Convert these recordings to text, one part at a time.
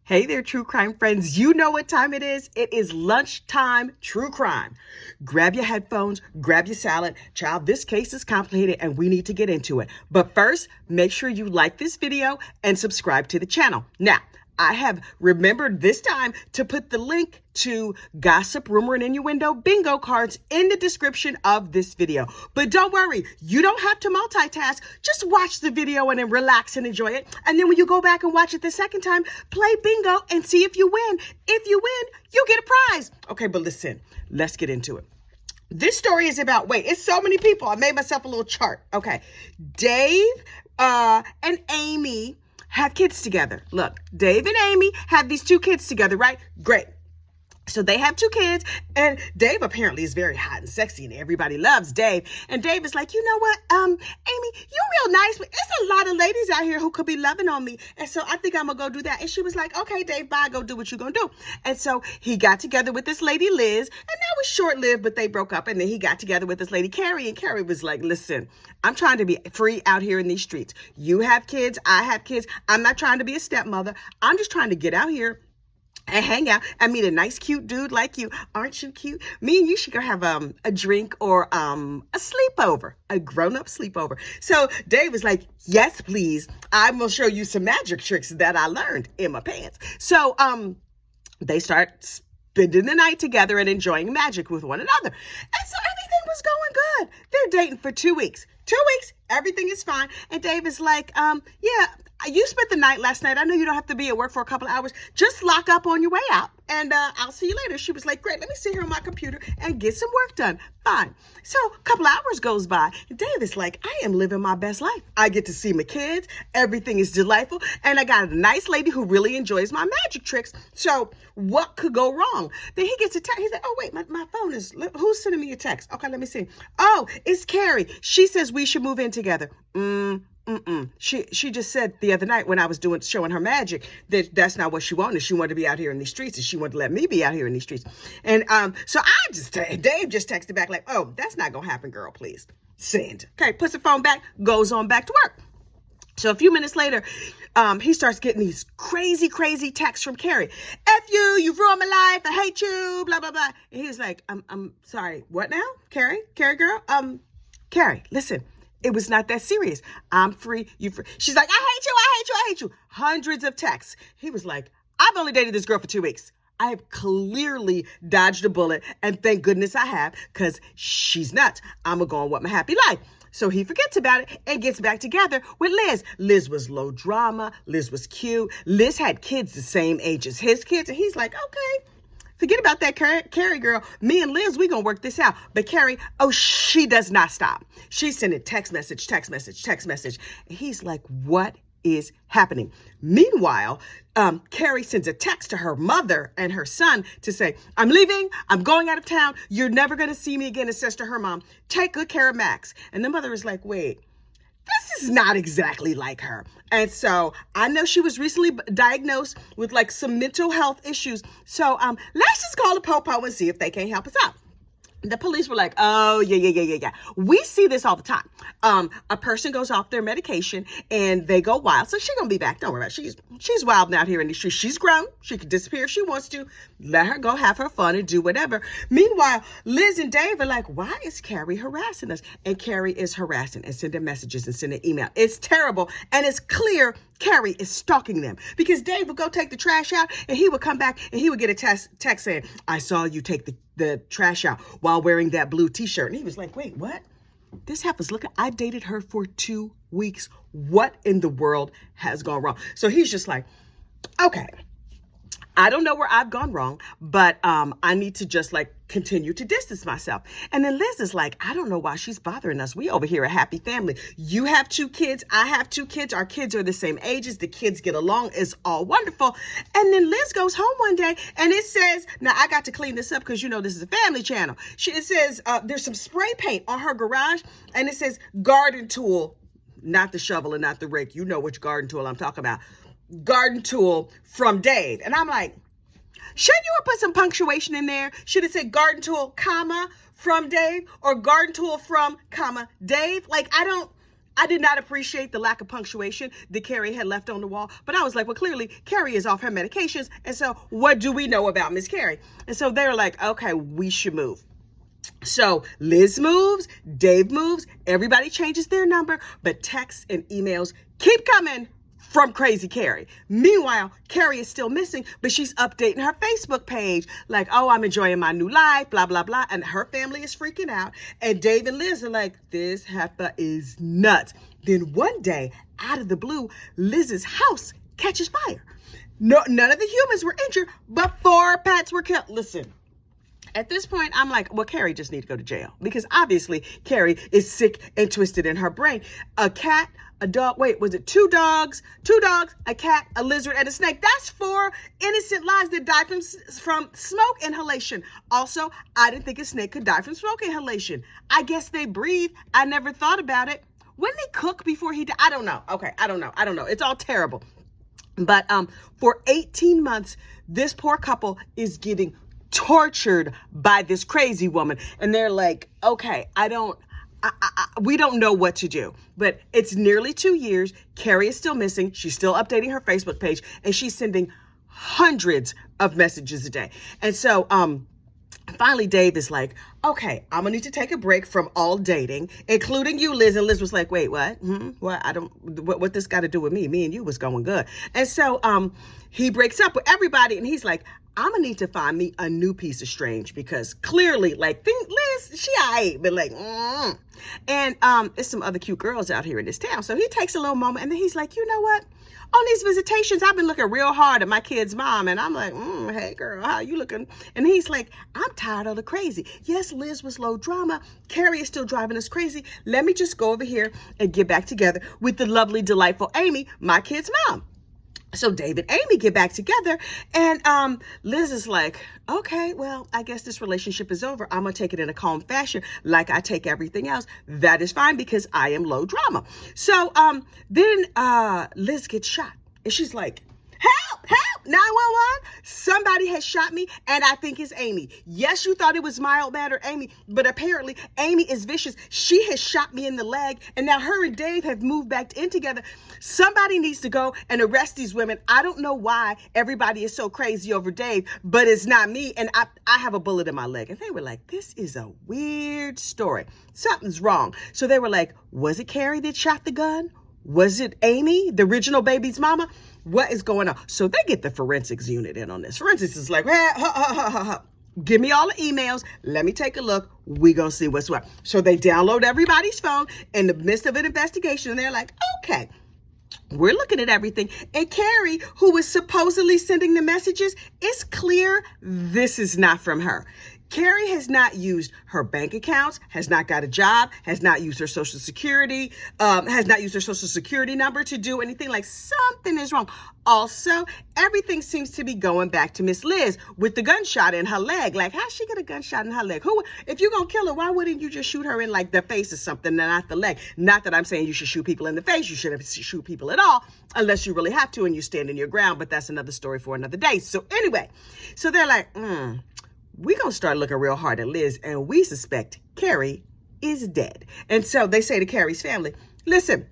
Hey there, true crime friends. You know what time it is. It is lunchtime true crime. Grab your headphones, grab your salad. Child, this case is complicated and we need to get into it. But first, make sure you like this video and subscribe to the channel. Now, I have remembered this time to put the link to gossip, rumor, and innuendo bingo cards in the description of this video. But don't worry, you don't have to multitask. Just watch the video and then relax and enjoy it. And then when you go back and watch it the second time, play bingo and see if you win. If you win, you get a prize. Okay, but listen, let's get into it. This story is about, it's so many people. I made myself a little chart. Okay, Dave and Amy have kids together. Look, Dave and Amy have these two kids together, right? Great. So they have two kids, and Dave apparently is very hot and sexy, and everybody loves Dave. And Dave is like, you know what, Amy, you're real nice, but there's a lot of ladies out here who could be loving on me, and so I think I'm gonna go do that. And she was like, okay, Dave, bye, go do what you're gonna do. And so he got together with this lady, Liz, and that was short-lived, but they broke up, and then he got together with this lady, Cari, and Cari was like, listen, I'm trying to be free out here in these streets. You have kids, I have kids. I'm not trying to be a stepmother. I'm just trying to get out here and hang out and meet a nice, cute dude like you. Aren't you cute? Me and you should go have a drink or a sleepover, a grown-up sleepover. So Dave was like, yes, please. I'm going to show you some magic tricks that I learned in my pants. So they start spending the night together and enjoying magic with one another. And so everything was going good. They're dating for 2 weeks. 2 weeks, everything is fine. And Dave is like, yeah, you spent the night last night. I know you don't have to be at work for a couple of hours. Just lock up on your way out, and I'll see you later. She was like, great, let me sit here on my computer and get some work done. Fine. So a couple of hours goes by. And Dave is like, I am living my best life. I get to see my kids. Everything is delightful. And I got a nice lady who really enjoys my magic tricks. So what could go wrong? Then he gets a text. He's like, oh, wait, my phone is, who's sending me a text? Okay, let me see. Oh, it's Cari. She says we should move in together. She just said the other night when I was showing her magic that's not what she wanted. She wanted to be out here in these streets, and she wanted to let me be out here in these streets. And so Dave just texted back like, oh, that's not gonna happen, girl, please. Send. Okay, puts the phone back, goes on back to work. So a few minutes later, he starts getting these crazy texts from Cari. F you, you've ruined my life, I hate you, blah, blah, blah. And he was like, I'm sorry, what now? Cari girl? Cari, listen. It was not that serious. I'm free. You free. She's like, I hate you. Hundreds of texts. He was like, I've only dated this girl for 2 weeks. I have clearly dodged a bullet, and thank goodness I have, because she's nuts. I'm going to go on with my happy life. So he forgets about it and gets back together with Liz. Liz was low drama. Liz was cute. Liz had kids the same age as his kids. And he's like, okay. Forget about that Cari girl. Me and Liz, we gonna work this out. But Cari, she does not stop. She's sending text message. And he's like, what is happening? Meanwhile, Cari sends a text to her mother and her son to say, I'm leaving. I'm going out of town. You're never gonna see me again. And says to her mom, take good care of Max. And the mother is like, wait. This is not exactly like her. And so I know she was recently diagnosed with like some mental health issues. So let's just call the popo and see if they can't help us out. The police were like, oh, yeah. We see this all the time. A person goes off their medication and they go wild. So she's going to be back. Don't worry about it. She's wild out here in the street. She's grown. She can disappear if she wants to. Let her go have her fun and do whatever. Meanwhile, Liz and Dave are like, why is Cari harassing us? And Cari is harassing and sending messages and sending email. It's terrible. And it's clear Cari is stalking them, because Dave would go take the trash out and he would come back and he would get a text saying, I saw you take the trash out while wearing that blue t-shirt. And he was like, wait, what? This happens. Look, I dated her for 2 weeks. What in the world has gone wrong? So he's just like, okay, I don't know where I've gone wrong, but I need to just like continue to distance myself. And then Liz is like, I don't know why she's bothering us. We over here a happy family. You have 2 kids. I have 2 kids. Our kids are the same ages. The kids get along. It's all wonderful. And then Liz goes home one day and it says, now I got to clean this up because you know this is a family channel. It says there's some spray paint on her garage and it says garden tool, not the shovel and not the rake. You know which garden tool I'm talking about. Garden tool from Dave. And I'm like, shouldn't you have put some punctuation in there? Should it say garden tool, comma, from Dave, or garden tool from, comma, Dave? Like, I I did not appreciate the lack of punctuation that Cari had left on the wall, but I was like, well, clearly Cari is off her medications, and so what do we know about Miss Cari? And so they're like, okay, we should move. So Liz moves, Dave moves, everybody changes their number, but texts and emails keep coming from Crazy Cari. Meanwhile, Cari is still missing, but she's updating her Facebook page like, oh, I'm enjoying my new life, blah, blah, blah. And her family is freaking out. And Dave and Liz are like, this heifer is nuts. Then one day, out of the blue, Liz's house catches fire. No, none of the humans were injured, but 4 pets were killed. Listen. At this point, I'm like, well, Cari just need to go to jail because obviously Cari is sick and twisted in her brain. A cat, a dog, wait, was it 2 dogs? 2 dogs, a cat, a lizard, and a snake. That's 4 innocent lives that died from smoke inhalation. Also, I didn't think a snake could die from smoke inhalation. I guess they breathe. I never thought about it. Wouldn't he cook before he died? I don't know. Okay, I don't know. It's all terrible. But for 18 months, this poor couple is getting tortured by this crazy woman. And they're like, okay, we don't know what to do. But it's nearly 2 years. Cari is still missing. She's still updating her Facebook page, and she's sending hundreds of messages a day. And so finally Dave is like, okay, I'm gonna need to take a break from all dating, including you, Liz. And Liz was like, wait, what? What? What this got to do with me? Me and you was going good. And so he breaks up with everybody, and he's like, I'm gonna need to find me a new piece of strange because clearly, like, Liz, she aight, but like, and there's some other cute girls out here in this town. So he takes a little moment, and then he's like, you know what? On these visitations, I've been looking real hard at my kid's mom, and I'm like, hey girl, how you looking? And he's like, I'm tired of the crazy. Yes, Liz was low drama. Cari is still driving us crazy. Let me just go over here and get back together with the lovely, delightful Amy, my kid's mom. So Dave and Amy get back together, and Liz is like, okay, well, I guess this relationship is over. I'm going to take it in a calm fashion like I take everything else. That is fine because I am low drama. So then Liz gets shot, and she's like, help, 911. Somebody has shot me, and I think it's Amy. Yes, you thought it was mild mannered Amy, but apparently Amy is vicious. She has shot me in the leg, and now her and Dave have moved back in together. Somebody needs to go and arrest these women. I don't know why everybody is so crazy over Dave, but it's not me, and I have a bullet in my leg. And they were like, this is a weird story. Something's wrong. So they were like, was it Cari that shot the gun? Was it Amy, the original baby's mama? What is going on? So they get the forensics unit in on this. Forensics is like, give me all the emails. Let me take a look. We gonna see what's what. So they download everybody's phone in the midst of an investigation, and they're like, okay, we're looking at everything. And Cari, who was supposedly sending the messages, it's clear this is not from her. Cari has not used her bank accounts, has not got a job, has not used her Social Security, has not used her Social Security number to do anything. Like, something is wrong. Also, everything seems to be going back to Miss Liz with the gunshot in her leg. Like, how'd she get a gunshot in her leg? If you're going to kill her, why wouldn't you just shoot her in, like, the face or something, and not the leg? Not that I'm saying you should shoot people in the face. You shouldn't shoot people at all unless you really have to and you stand in your ground. But that's another story for another day. So anyway, so they're like, we're going to start looking real hard at Liz, and we suspect Cari is dead. And so they say to Cari's family, listen,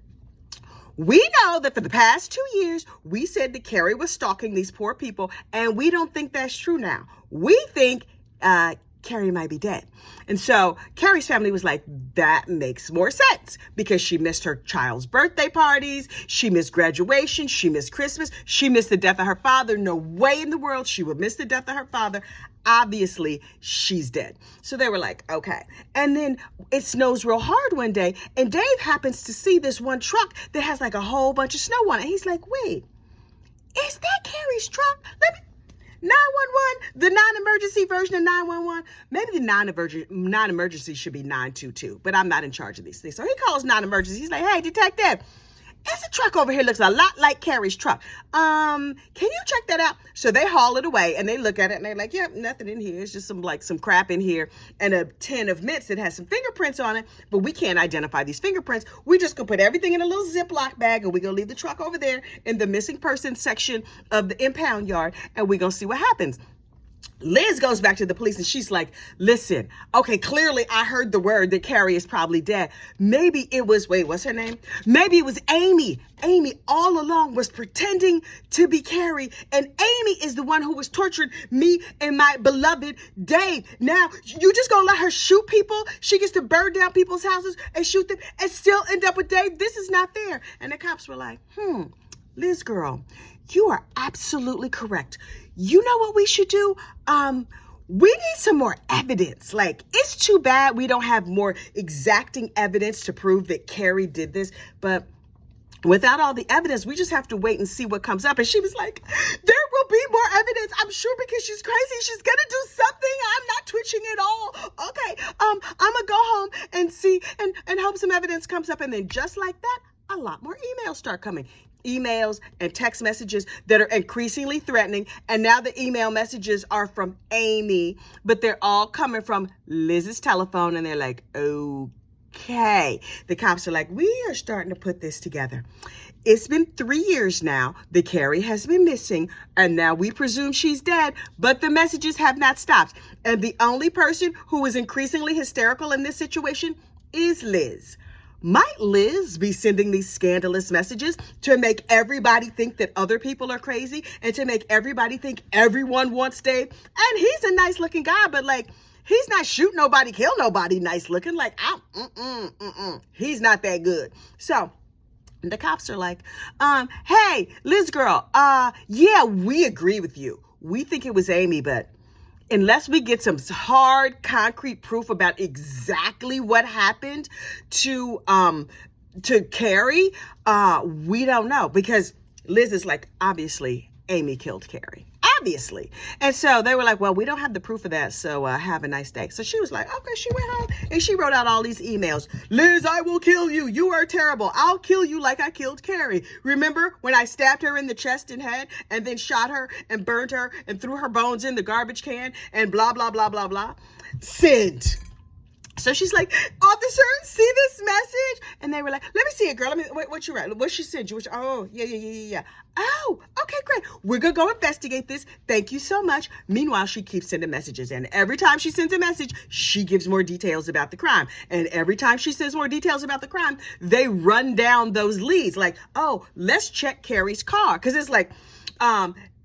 we know that for the past 2 years, we said that Cari was stalking these poor people, and we don't think that's true now. We think Cari might be dead. And so Cari's family was like, that makes more sense because she missed her child's birthday parties. She missed graduation. She missed Christmas. She missed the death of her father. No way in the world she would miss the death of her father. Obviously, she's dead. So they were like, okay. And then it snows real hard one day, and Dave happens to see this one truck that has like a whole bunch of snow on it. He's like, wait, is that Cari's truck? 911, the non-emergency version of 911. Maybe the non-emergency should be 922, but I'm not in charge of these things. So he calls non-emergency. He's like, hey, detective, there's a truck over here, looks a lot like Cari's truck. Can you check that out? So they haul it away, and they look at it, and they're like, yep, nothing in here. It's just some crap in here and a tin of mints that has some fingerprints on it, but we can't identify these fingerprints. We just gonna put everything in a little Ziploc bag, and we're gonna leave the truck over there in the missing person section of the impound yard, and we're gonna see what happens. Liz goes back to the police and she's like, listen, okay, clearly I heard the word that Cari is probably dead. Maybe it was, wait, what's her name? Maybe it was Amy. Amy all along was pretending to be Cari, and Amy is the one who was torturing me and my beloved Dave. Now, you just gonna let her shoot people? She gets to burn down people's houses and shoot them and still end up with Dave? This is not fair. And the cops were like, Liz girl, you are absolutely correct. You know what we should do? We need some more evidence. Like, it's too bad we don't have more exacting evidence to prove that Cari did this, but without all the evidence, we just have to wait and see what comes up. And she was like, there will be more evidence, I'm sure, because she's crazy. She's gonna do something. I'm not twitching at all. Okay, I'm gonna go home and see and hope some evidence comes up. And then just like that, a lot more emails start coming. Emails and text messages that are increasingly threatening. And now the email messages are from Amy, but they're all coming from Liz's telephone. And they're like, okay. The cops are like, we are starting to put this together. It's been 3 years now that Cari has been missing, and now we presume she's dead, but the messages have not stopped. And the only person who is increasingly hysterical in this situation is Liz. Might Liz be sending these scandalous messages to make everybody think that other people are crazy and to make everybody think everyone wants Dave? And he's a nice looking guy, but like, he's not shoot nobody, kill nobody nice looking. Like, he's not that good. So the cops are like, hey, Liz girl, yeah, we agree with you. We think it was Amy, but unless we get some hard, concrete proof about exactly what happened to Cari, we don't know. Because Liz is like, obviously, Amy killed Cari. Obviously. And so they were like, well, we don't have the proof of that, so have a nice day. So she was like, okay, she went home and she wrote out all these emails. Liz, I will kill you. You are terrible. I'll kill you like I killed Cari. Remember when I stabbed her in the chest and head and then shot her and burned her and threw her bones in the garbage can and blah, blah, blah, blah, blah. Send. So she's like, officer, see this message? And they were like, let me see it, girl. Let me, what you write? What she sent you? Oh, yeah. Oh, okay, great. We're going to go investigate this. Thank you so much. Meanwhile, she keeps sending messages. And every time she sends a message, she gives more details about the crime. And every time she sends more details about the crime, they run down those leads. Like, oh, let's check Cari's car. Because it's like,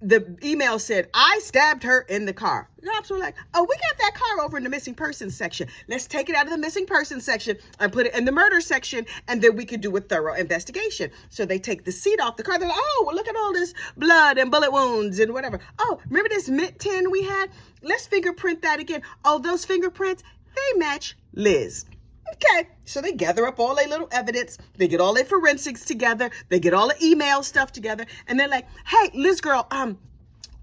the email said, I stabbed her in the car. The cops were like, oh, we got that car over in the missing persons section. Let's take it out of the missing persons section and put it in the murder section, and then we could do a thorough investigation. So they take the seat off the car. They're like, oh, well, look at all this blood and bullet wounds and whatever. Oh, remember this mint tin we had? Let's fingerprint that again. Oh, those fingerprints, they match Liz. Okay, so they gather up all their little evidence. They get all their forensics together. They get all the email stuff together. And they're like, hey, Liz girl,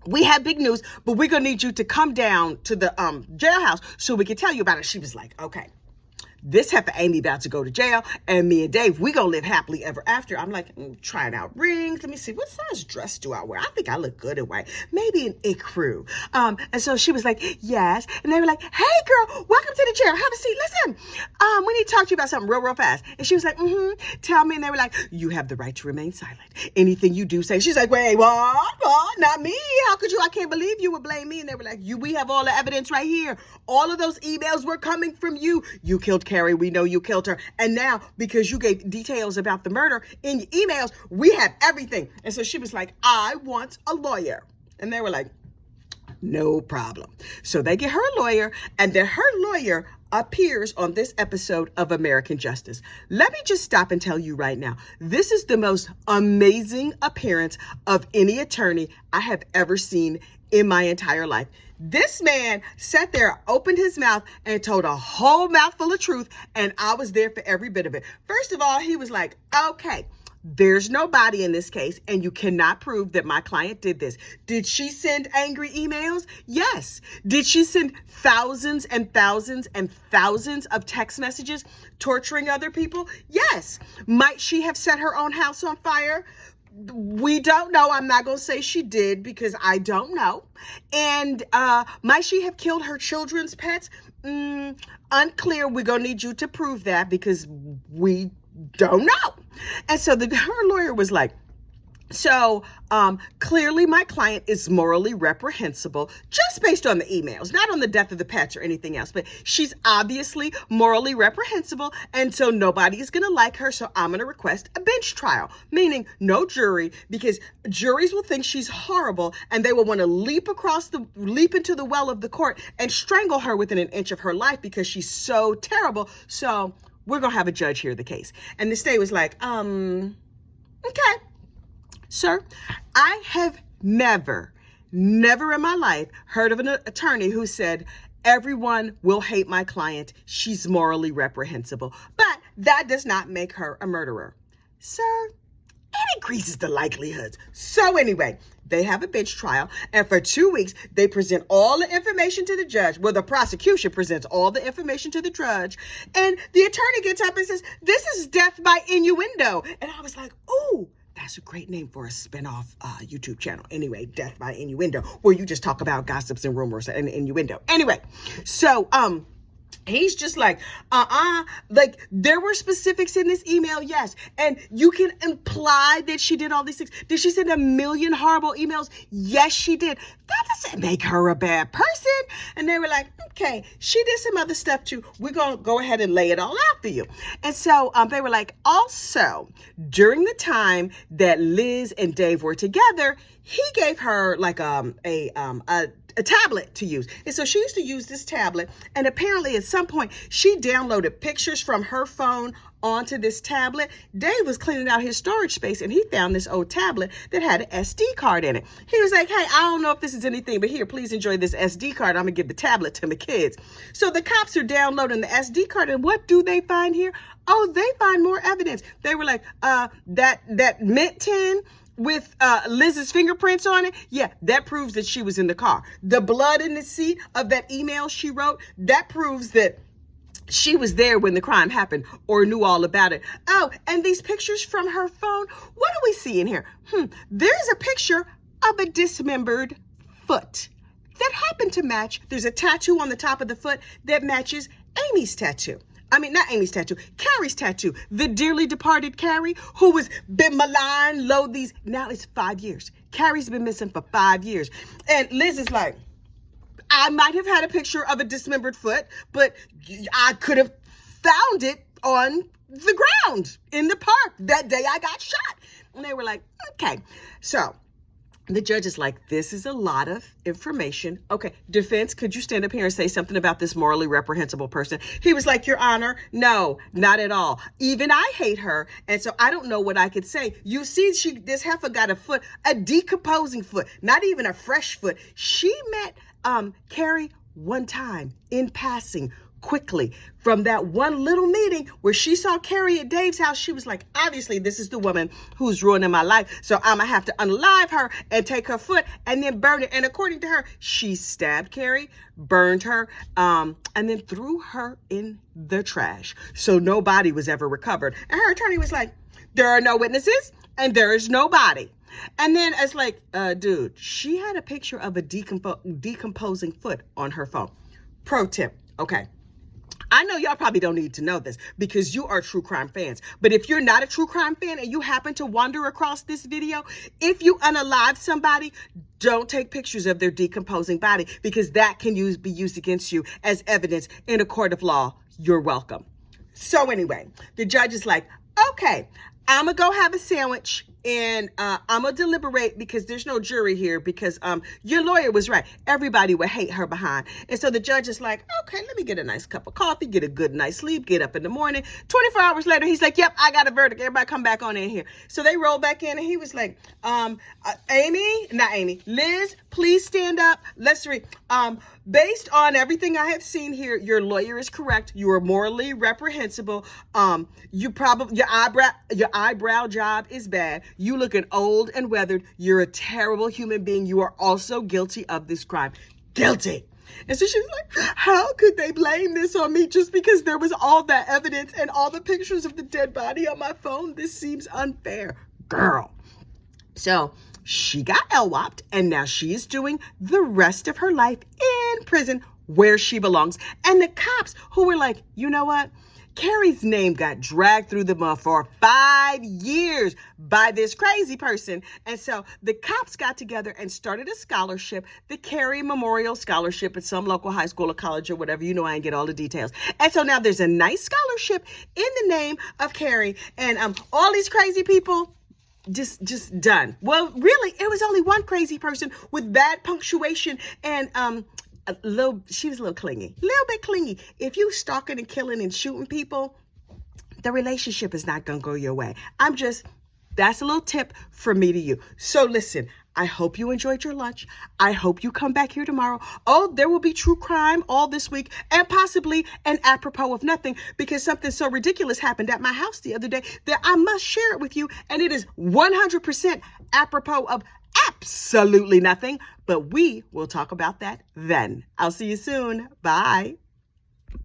we have big news, but we're going to need you to come down to the jailhouse so we can tell you about it. She was like, okay. This heifer Amy about to go to jail, and me and Dave, we gonna live happily ever after. I'm like, trying out rings. Let me see, what size dress do I wear? I think I look good in white. Maybe an ecru. And so she was like, yes. And they were like, hey girl, welcome to the chair. Have a seat. Listen, we need to talk to you about something real fast. And she was like, tell me. And they were like, you have the right to remain silent. Anything you do say. She's like, wait, what? Not me. How could you? I can't believe you would blame me. And they were like, we have all the evidence right here. All of those emails were coming from you. You killed Cari, we know you killed her. And now, because you gave details about the murder in your emails, we have everything. And so she was like, I want a lawyer. And they were like, no problem. So they get her a lawyer, and then her lawyer appears on this episode of American Justice. Let me just stop and tell you right now, this is the most amazing appearance of any attorney I have ever seen in my entire life. This man sat there, opened his mouth, and told a whole mouthful of truth, and I was there for every bit of it. First of all, he was like, okay, there's no body in this case, and you cannot prove that my client did this. Did she send angry emails? Yes. Did she send thousands and thousands and thousands of text messages torturing other people? Yes. Might she have set her own house on fire? We don't know. I'm not going to say she did because I don't know. And might she have killed her children's pets? Unclear. We're going to need you to prove that because we don't know. And so her lawyer was like, So clearly my client is morally reprehensible just based on the emails, not on the death of the pets or anything else, but she's obviously morally reprehensible. And so nobody is going to like her. So I'm going to request a bench trial, meaning no jury, because juries will think she's horrible and they will want to leap into the well of the court and strangle her within an inch of her life because she's so terrible. So we're going to have a judge hear the case. And the state was like, okay. Sir, I have never in my life heard of an attorney who said, everyone will hate my client. She's morally reprehensible. But that does not make her a murderer. Sir, it increases the likelihoods. So anyway, they have a bench trial, and for 2 weeks, they present all the information to the judge. Well, the prosecution presents all the information to the judge, and the attorney gets up and says, this is death by innuendo. And I was like, ooh, that's a great name for a spinoff YouTube channel. Anyway, Death by Innuendo, where you just talk about gossips and rumors and innuendo. Anyway, so he's just like, like there were specifics in this email, yes. And you can imply that she did all these things. Did she send a million horrible emails? Yes, she did. That doesn't make her a bad person. And they were like, okay, she did some other stuff too. We're going to go ahead and lay it all out for you. And so they were like, also, during the time that Liz and Dave were together, he gave her like a tablet to use. And so she used to use this tablet. And apparently at some point she downloaded pictures from her phone onto this tablet. Dave was cleaning out his storage space and he found this old tablet that had an SD card in it. He was like, hey, I don't know if this is anything, but here, please enjoy this SD card. I'm gonna give the tablet to my kids. So the cops are downloading the SD card, and what do they find here? Oh, they find more evidence. They were like, that mint tin with Liz's fingerprints on it, yeah, that proves that she was in the car. The blood in the seat of that email she wrote, that proves that she was there when the crime happened or knew all about it. Oh, and these pictures from her phone, what do we see in here? There's a picture of a dismembered foot that happened to match. There's a tattoo on the top of the foot that matches Amy's tattoo. I mean, not Amy's tattoo, Cari's tattoo. The dearly departed Cari, who was been maligned, now it's 5 years. Cari's been missing for 5 years. And Liz is like, I might have had a picture of a dismembered foot, but I could have found it on the ground in the park that day I got shot. And they were like, okay. So the judge is like, this is a lot of information. Okay, defense, could you stand up here and say something about this morally reprehensible person? He was like, Your Honor, no, not at all. Even I hate her, and so I don't know what I could say. You see, this heifer got a foot, a decomposing foot, not even a fresh foot. She met Cari one time in passing, quickly, from that one little meeting where she saw Cari at Dave's house. She was like, obviously this is the woman who's ruining my life, so I'm gonna have to unalive her and take her foot and then burn it. And according to her, she stabbed Cari, burned her, and then threw her in the trash. So no body was ever recovered. And her attorney was like, there are no witnesses and there is no body. And then it's like, dude, she had a picture of a decomposing foot on her phone. Pro tip, okay. I know y'all probably don't need to know this because you are true crime fans. But if you're not a true crime fan and you happen to wander across this video, if you unalive somebody, don't take pictures of their decomposing body because that can be used against you as evidence in a court of law. You're welcome. So anyway, the judge is like, okay, I'm going to go have a sandwich and I'm going to deliberate because there's no jury here because your lawyer was right. Everybody would hate her behind. And so the judge is like, okay, let me get a nice cup of coffee, get a good night's sleep, get up in the morning. 24 hours later, he's like, yep, I got a verdict. Everybody come back on in here. So they roll back in and he was like, Liz, please stand up. Let's read. Based on everything I have seen here, your lawyer is correct. You are morally reprehensible. Your eyebrow job is bad. You looking old and weathered. You're a terrible human being. You are also guilty of this crime. Guilty. And so she was like, how could they blame this on me just because there was all that evidence and all the pictures of the dead body on my phone? This seems unfair. Girl. So she got LWOP'd and now she is doing the rest of her life in prison where she belongs. And the cops who were like, you know what? Cari's name got dragged through the mud for 5 years by this crazy person. And so the cops got together and started a scholarship, the Cari Memorial Scholarship at some local high school or college or whatever. You know, I ain't get all the details. And so now there's a nice scholarship in the name of Cari, and all these crazy people just done. Well, really, it was only one crazy person with bad punctuation and she was a little bit clingy. If you stalking and killing and shooting people, the relationship is not gonna go your way. That's a little tip from me to you. So listen, I hope you enjoyed your lunch. I hope you come back here tomorrow. Oh, there will be true crime all this week, and possibly an apropos of nothing, because something so ridiculous happened at my house the other day that I must share it with you, and it is 100% apropos of absolutely nothing, but we will talk about that then. I'll see you soon. Bye.